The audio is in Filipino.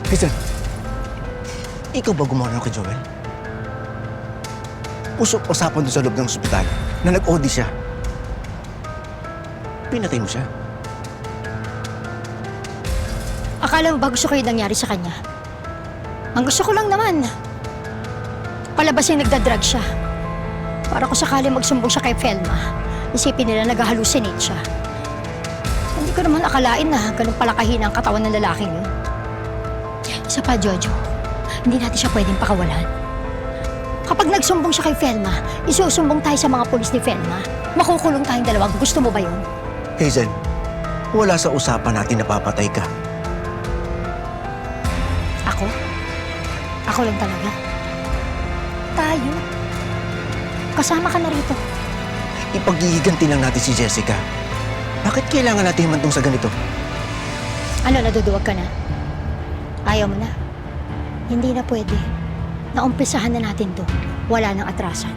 Hazel, ikaw ba gumawa ng kay Joel? Usap-usapan doon sa loob ng ospital na nag-OD siya. Pinatay mo siya. Akala mo ba gusto ko yung nangyari sa kanya? Ang gusto ko lang naman, palabasin nagdadrag siya. Para kung sakali magsumbong siya kay Felma, isipin nila nag-hallucinate siya. Hindi ko naman akalain na ganun pala kahina ang katawan ng lalaking yun. Isa pa, Jojo, hindi natin siya pwedeng pakawalan. Kapag nagsumbong siya kay Felma, isusumbong tayo sa mga pulis ni Felma. Makukulong tayong dalawa. Gusto mo ba yun? Hazel, wala sa usapan natin na papatay ka. Ako? Ako lang talaga. Tayo. Kasama ka na rito. Ipaghihiganti lang natin si Jessica. Bakit kailangan natin himantong sa ganito? Ano, naduduwag ka na? Ayaw mo na? Hindi na pwede. Naumpisahan na natin to. Wala nang atrasan.